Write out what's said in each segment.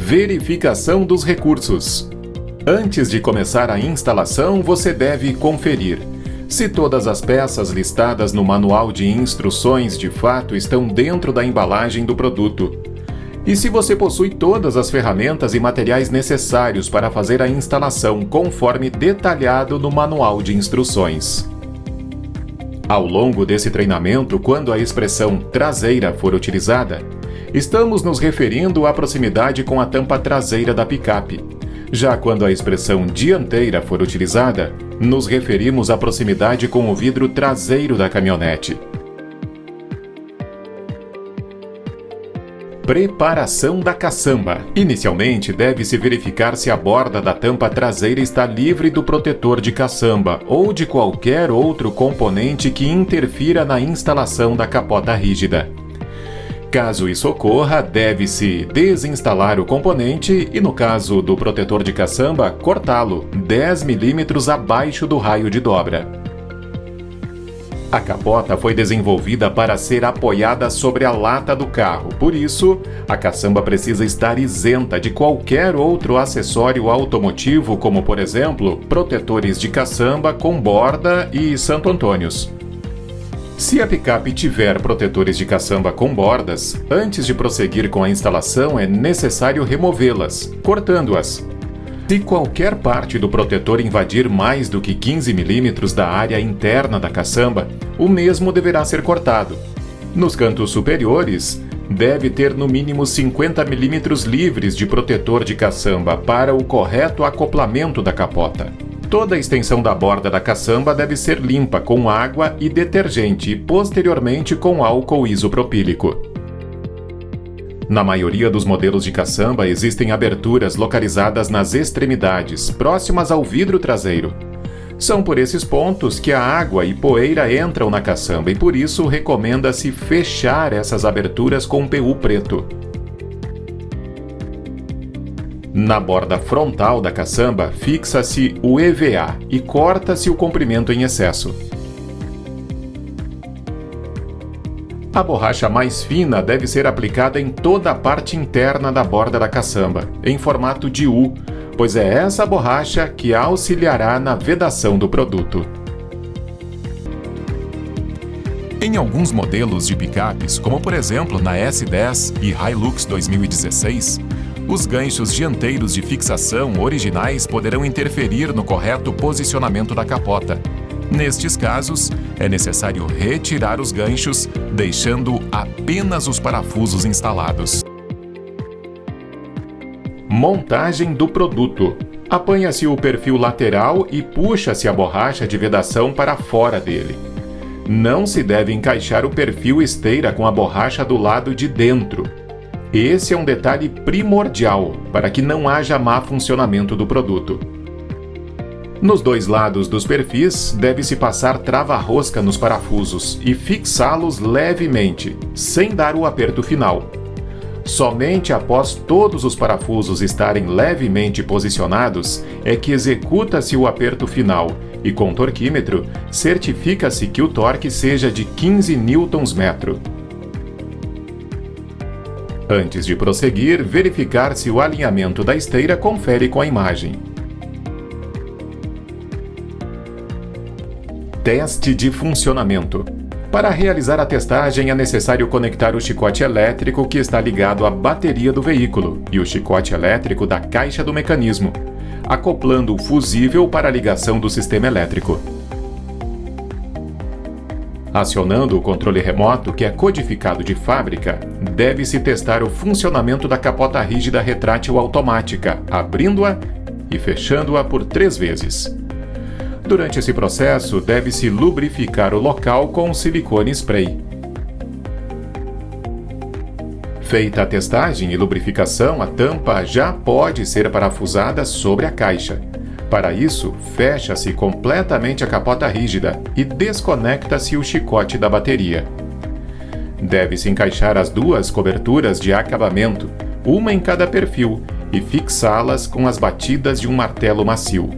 Verificação dos recursos. Antes de começar a instalação, você deve conferir se todas as peças listadas no manual de instruções de fato estão dentro da embalagem do produto. E se você possui todas as ferramentas e materiais necessários para fazer a instalação conforme detalhado no manual de instruções. Ao longo desse treinamento, quando a expressão traseira for utilizada, estamos nos referindo à proximidade com a tampa traseira da picape. Já quando a expressão dianteira for utilizada, nos referimos à proximidade com o vidro traseiro da caminhonete. Preparação da caçamba. Inicialmente, deve-se verificar se a borda da tampa traseira está livre do protetor de caçamba ou de qualquer outro componente que interfira na instalação da capota rígida. Caso isso ocorra, deve-se desinstalar o componente e, no caso do protetor de caçamba, cortá-lo 10 mm abaixo do raio de dobra. A capota foi desenvolvida para ser apoiada sobre a lata do carro, por isso, a caçamba precisa estar isenta de qualquer outro acessório automotivo, como, por exemplo, protetores de caçamba com borda e Santo Antônios. Se a picape tiver protetores de caçamba com bordas, antes de prosseguir com a instalação é necessário removê-las, cortando-as. Se qualquer parte do protetor invadir mais do que 15 mm da área interna da caçamba, o mesmo deverá ser cortado. Nos cantos superiores, deve ter no mínimo 50 mm livres de protetor de caçamba para o correto acoplamento da capota. Toda a extensão da borda da caçamba deve ser limpa com água e detergente e posteriormente com álcool isopropílico. Na maioria dos modelos de caçamba existem aberturas localizadas nas extremidades, próximas ao vidro traseiro. São por esses pontos que a água e poeira entram na caçamba e por isso recomenda-se fechar essas aberturas com PU preto. Na borda frontal da caçamba, fixa-se o EVA e corta-se o comprimento em excesso. A borracha mais fina deve ser aplicada em toda a parte interna da borda da caçamba, em formato de U, pois é essa borracha que auxiliará na vedação do produto. Em alguns modelos de picapes, como por exemplo na S10 e Hilux 2016, os ganchos dianteiros de fixação originais poderão interferir no correto posicionamento da capota. Nestes casos, é necessário retirar os ganchos, deixando apenas os parafusos instalados. Montagem do produto. Apanha-se o perfil lateral e puxa-se a borracha de vedação para fora dele. Não se deve encaixar o perfil esteira com a borracha do lado de dentro. Esse é um detalhe primordial para que não haja má funcionamento do produto. Nos dois lados dos perfis, deve-se passar trava-rosca nos parafusos e fixá-los levemente, sem dar o aperto final. Somente após todos os parafusos estarem levemente posicionados é que executa-se o aperto final e, com o torquímetro, certifica-se que o torque seja de 15 Nm. Antes de prosseguir, verificar se o alinhamento da esteira confere com a imagem. Teste de funcionamento. Para realizar a testagem é necessário conectar o chicote elétrico que está ligado à bateria do veículo e o chicote elétrico da caixa do mecanismo, acoplando o fusível para a ligação do sistema elétrico. Acionando o controle remoto, que é codificado de fábrica, deve-se testar o funcionamento da capota rígida retrátil automática, abrindo-a e fechando-a por 3 vezes. Durante esse processo, deve-se lubrificar o local com silicone spray. Feita a testagem e lubrificação, a tampa já pode ser parafusada sobre a caixa. Para isso, fecha-se completamente a capota rígida e desconecta-se o chicote da bateria. Deve-se encaixar as 2 coberturas de acabamento, uma em cada perfil, e fixá-las com as batidas de um martelo macio.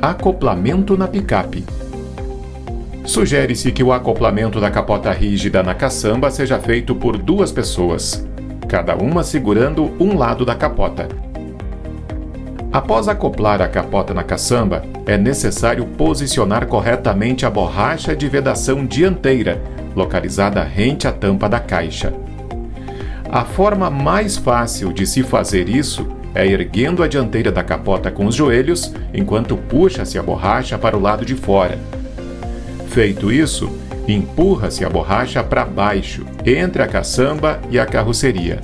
Acoplamento na picape. Sugere-se que o acoplamento da capota rígida na caçamba seja feito por 2 pessoas. cada uma segurando um lado da capota. Após acoplar a capota na caçamba, é necessário posicionar corretamente a borracha de vedação dianteira, localizada rente à tampa da caixa. A forma mais fácil de se fazer isso é erguendo a dianteira da capota com os joelhos, enquanto puxa-se a borracha para o lado de fora. Feito isso, empurra-se a borracha para baixo, entre a caçamba e a carroceria.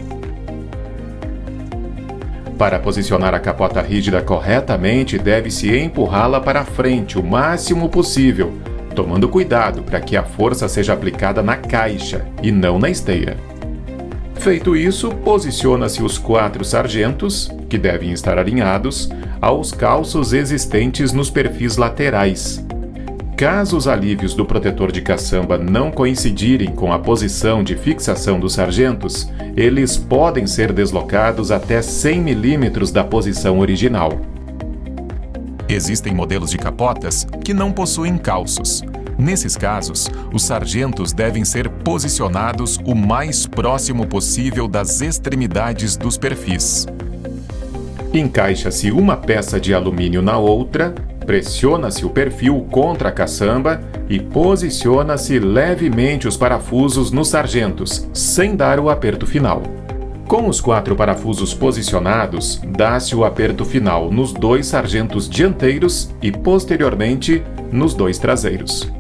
Para posicionar a capota rígida corretamente, deve-se empurrá-la para frente o máximo possível, tomando cuidado para que a força seja aplicada na caixa e não na esteira. Feito isso, posiciona-se os 4 sargentos, que devem estar alinhados, aos calços existentes nos perfis laterais. Caso os alívios do protetor de caçamba não coincidirem com a posição de fixação dos sargentos, eles podem ser deslocados até 100 mm da posição original. Existem modelos de capotas que não possuem calços. Nesses casos, os sargentos devem ser posicionados o mais próximo possível das extremidades dos perfis. Encaixa-se uma peça de alumínio na outra, pressiona-se o perfil contra a caçamba e posiciona-se levemente os parafusos nos sargentos, sem dar o aperto final. Com os 4 parafusos posicionados, dá-se o aperto final nos 2 sargentos dianteiros e, posteriormente, nos 2 traseiros.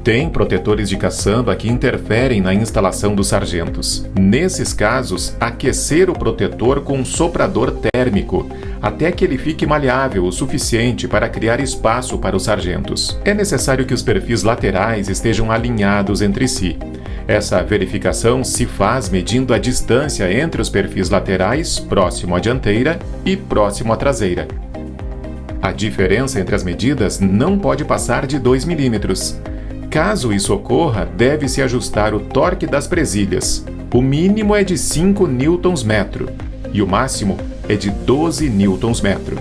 Tem protetores de caçamba que interferem na instalação dos sargentos. Nesses casos, aquecer o protetor com um soprador térmico, até que ele fique maleável o suficiente para criar espaço para os sargentos. É necessário que os perfis laterais estejam alinhados entre si. Essa verificação se faz medindo a distância entre os perfis laterais, próximo à dianteira, e próximo à traseira. A diferença entre as medidas não pode passar de 2 mm. Caso isso ocorra, deve-se ajustar o torque das presilhas. O mínimo é de 5 Nm e o máximo é de 12 Nm.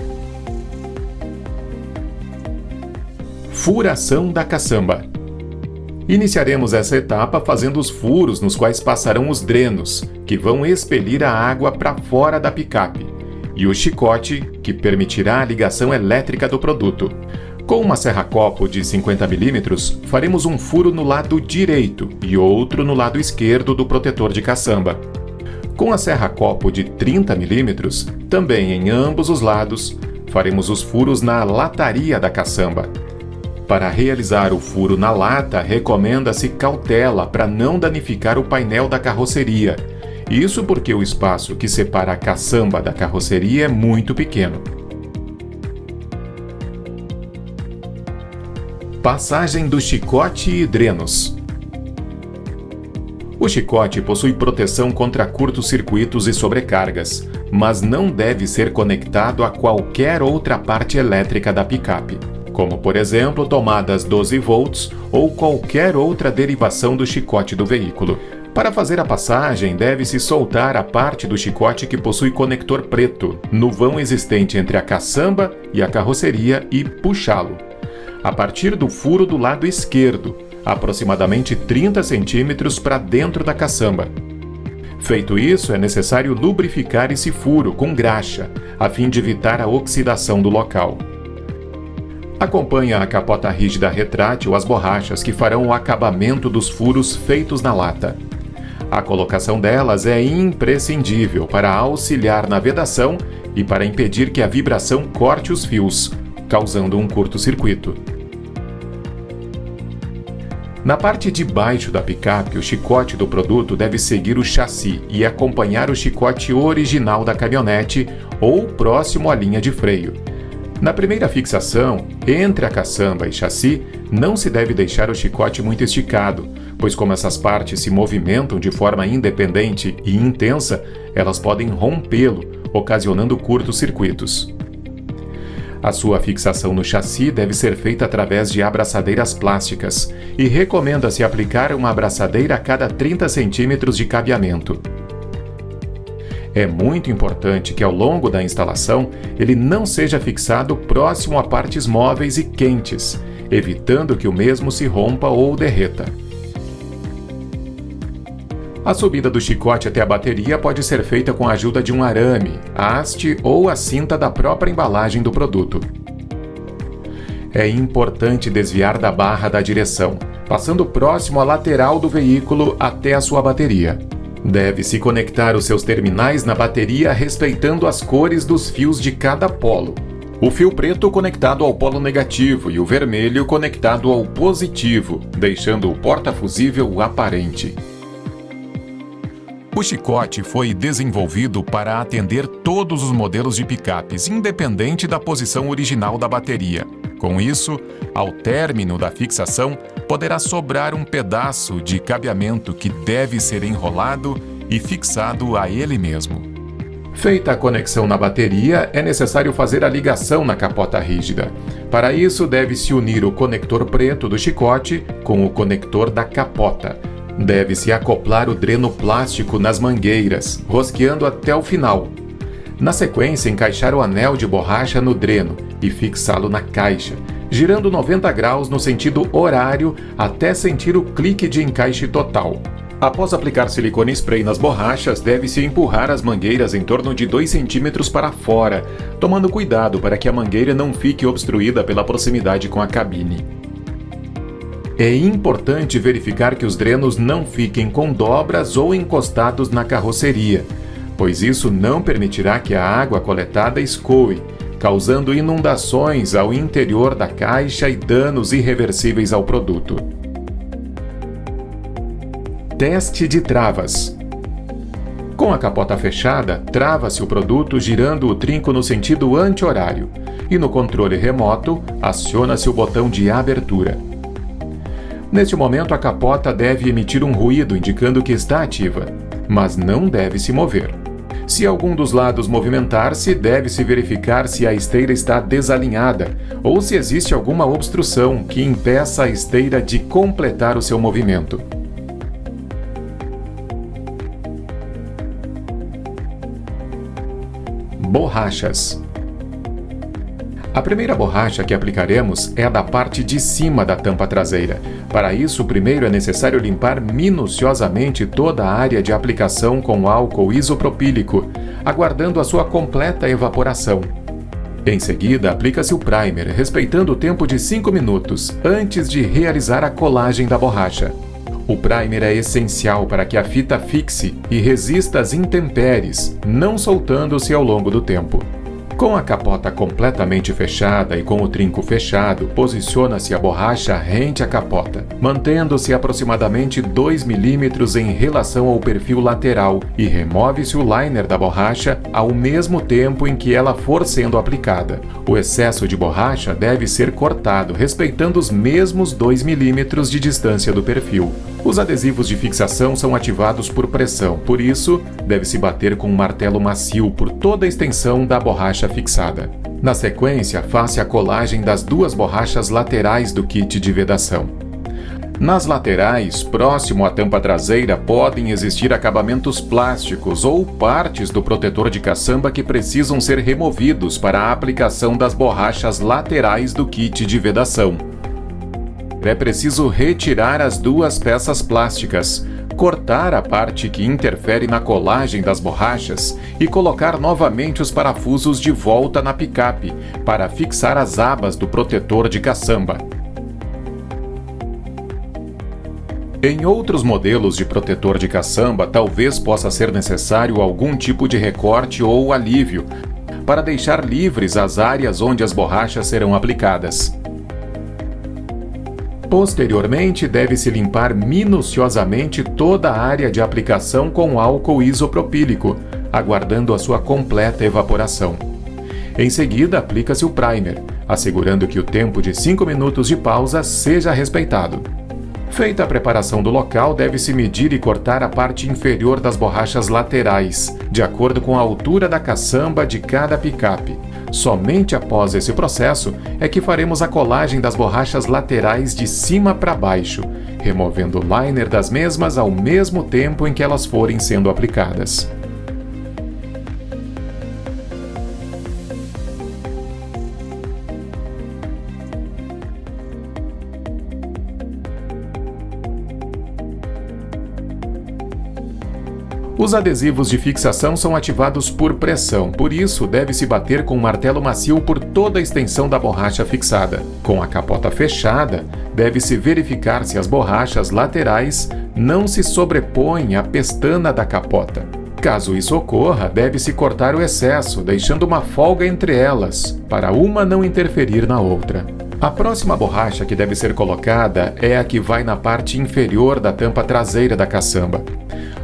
Furação da caçamba. Iniciaremos essa etapa fazendo os furos nos quais passarão os drenos, que vão expelir a água para fora da picape, e o chicote, que permitirá a ligação elétrica do produto. Com uma serra-copo de 50 mm, faremos um furo no lado direito e outro no lado esquerdo do protetor de caçamba. Com a serra-copo de 30 mm, também em ambos os lados, faremos os furos na lataria da caçamba. Para realizar o furo na lata, recomenda-se cautela para não danificar o painel da carroceria. Isso porque o espaço que separa a caçamba da carroceria é muito pequeno. Passagem do chicote e drenos. O chicote possui proteção contra curtos-circuitos e sobrecargas, mas não deve ser conectado a qualquer outra parte elétrica da picape, como por exemplo tomadas 12 volts ou qualquer outra derivação do chicote do veículo. Para fazer a passagem, deve-se soltar a parte do chicote que possui conector preto no vão existente entre a caçamba e a carroceria e puxá-lo a partir do furo do lado esquerdo, aproximadamente 30 centímetros para dentro da caçamba. Feito isso, é necessário lubrificar esse furo com graxa, a fim de evitar a oxidação do local. Acompanha a capota rígida retrátil as borrachas que farão o acabamento dos furos feitos na lata. A colocação delas é imprescindível para auxiliar na vedação e para impedir que a vibração corte os fios, causando um curto-circuito. Na parte de baixo da picape, o chicote do produto deve seguir o chassi e acompanhar o chicote original da caminhonete ou próximo à linha de freio. Na primeira fixação, entre a caçamba e chassi, não se deve deixar o chicote muito esticado, pois como essas partes se movimentam de forma independente e intensa, elas podem rompê-lo, ocasionando curtos-circuitos. A sua fixação no chassi deve ser feita através de abraçadeiras plásticas e recomenda-se aplicar uma abraçadeira a cada 30 centímetros de cabeamento. É muito importante que ao longo da instalação ele não seja fixado próximo a partes móveis e quentes, evitando que o mesmo se rompa ou derreta. A subida do chicote até a bateria pode ser feita com a ajuda de um arame, haste ou a cinta da própria embalagem do produto. É importante desviar da barra da direção, passando próximo à lateral do veículo até a sua bateria. Deve-se conectar os seus terminais na bateria respeitando as cores dos fios de cada polo. O fio preto conectado ao polo negativo e o vermelho conectado ao positivo, deixando o porta-fusível aparente. O chicote foi desenvolvido para atender todos os modelos de picapes, independente da posição original da bateria. Com isso, ao término da fixação, poderá sobrar um pedaço de cabeamento que deve ser enrolado e fixado a ele mesmo. Feita a conexão na bateria, é necessário fazer a ligação na capota rígida. Para isso, deve-se unir o conector preto do chicote com o conector da capota. Deve-se acoplar o dreno plástico nas mangueiras, rosqueando até o final. Na sequência, encaixar o anel de borracha no dreno e fixá-lo na caixa, girando 90 graus no sentido horário até sentir o clique de encaixe total. Após aplicar silicone spray nas borrachas, deve-se empurrar as mangueiras em torno de 2 cm para fora, tomando cuidado para que a mangueira não fique obstruída pela proximidade com a cabine. É importante verificar que os drenos não fiquem com dobras ou encostados na carroceria, pois isso não permitirá que a água coletada escoe, causando inundações ao interior da caixa e danos irreversíveis ao produto. Teste de travas. Com a capota fechada, trava-se o produto girando o trinco no sentido anti-horário e no controle remoto, aciona-se o botão de abertura. Neste momento, a capota deve emitir um ruído indicando que está ativa, mas não deve se mover. Se algum dos lados movimentar-se, deve-se verificar se a esteira está desalinhada ou se existe alguma obstrução que impeça a esteira de completar o seu movimento. Borrachas. A primeira borracha que aplicaremos é a da parte de cima da tampa traseira. Para isso, primeiro é necessário limpar minuciosamente toda a área de aplicação com álcool isopropílico, aguardando a sua completa evaporação. Em seguida, aplica-se o primer, respeitando o tempo de 5 minutos, antes de realizar a colagem da borracha. O primer é essencial para que a fita fixe e resista às intempéries, não soltando-se ao longo do tempo. Com a capota completamente fechada e com o trinco fechado, posiciona-se a borracha rente à capota, mantendo-se aproximadamente 2 mm em relação ao perfil lateral e remove-se o liner da borracha ao mesmo tempo em que ela for sendo aplicada. O excesso de borracha deve ser cortado, respeitando os mesmos 2 mm de distância do perfil. Os adesivos de fixação são ativados por pressão, por isso, deve-se bater com um martelo macio por toda a extensão da borracha fixada. Na sequência, faça a colagem das 2 borrachas laterais do kit de vedação. Nas laterais, próximo à tampa traseira, podem existir acabamentos plásticos ou partes do protetor de caçamba que precisam ser removidos para a aplicação das borrachas laterais do kit de vedação. É preciso retirar as 2 peças plásticas, cortar a parte que interfere na colagem das borrachas e colocar novamente os parafusos de volta na picape para fixar as abas do protetor de caçamba. Em outros modelos de protetor de caçamba, talvez possa ser necessário algum tipo de recorte ou alívio para deixar livres as áreas onde as borrachas serão aplicadas. Posteriormente, deve-se limpar minuciosamente toda a área de aplicação com álcool isopropílico, aguardando a sua completa evaporação. Em seguida, aplica-se o primer, assegurando que o tempo de 5 minutos de pausa seja respeitado. Feita a preparação do local, deve-se medir e cortar a parte inferior das borrachas laterais, de acordo com a altura da caçamba de cada picape. Somente após esse processo é que faremos a colagem das borrachas laterais de cima para baixo, removendo o liner das mesmas ao mesmo tempo em que elas forem sendo aplicadas. Os adesivos de fixação são ativados por pressão, por isso deve-se bater com um martelo macio por toda a extensão da borracha fixada. Com a capota fechada, deve-se verificar se as borrachas laterais não se sobrepõem à pestana da capota. Caso isso ocorra, deve-se cortar o excesso, deixando uma folga entre elas, para uma não interferir na outra. A próxima borracha que deve ser colocada é a que vai na parte inferior da tampa traseira da caçamba.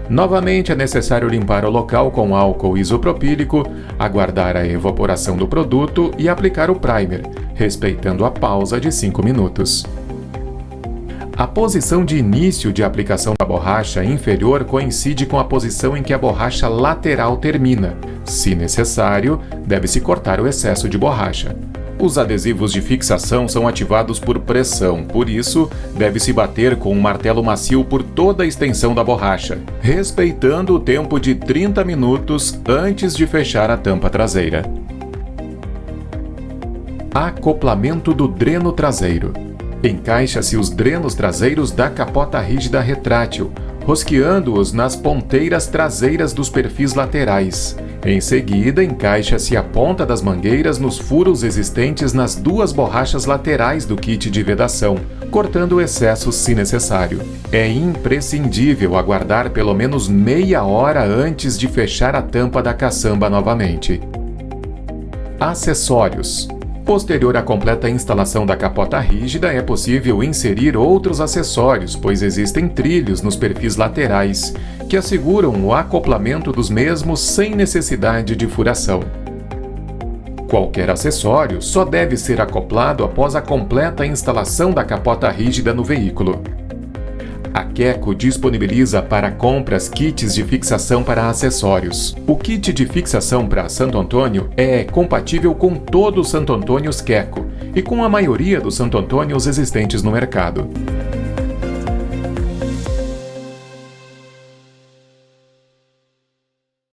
Novamente é necessário limpar o local com álcool isopropílico, aguardar a evaporação do produto e aplicar o primer, respeitando a pausa de 5 minutos. A posição de início de aplicação da borracha inferior coincide com a posição em que a borracha lateral termina. Se necessário, deve-se cortar o excesso de borracha. Os adesivos de fixação são ativados por pressão, por isso, deve-se bater com um martelo macio por toda a extensão da borracha, respeitando o tempo de 30 minutos antes de fechar a tampa traseira. Acoplamento do dreno traseiro. Encaixa-se os drenos traseiros da capota rígida retrátil, rosqueando-os nas ponteiras traseiras dos perfis laterais. Em seguida, encaixa-se a ponta das mangueiras nos furos existentes nas duas borrachas laterais do kit de vedação, cortando o excesso se necessário. É imprescindível aguardar pelo menos meia hora antes de fechar a tampa da caçamba novamente. Acessórios. Posterior à completa instalação da capota rígida, é possível inserir outros acessórios, pois existem trilhos nos perfis laterais, que asseguram o acoplamento dos mesmos sem necessidade de furação. Qualquer acessório só deve ser acoplado após a completa instalação da capota rígida no veículo. A Keco disponibiliza para compras kits de fixação para acessórios. O kit de fixação para Santo Antônio é compatível com todos os Santo Antônios Keco e com a maioria dos Santo Antônios existentes no mercado.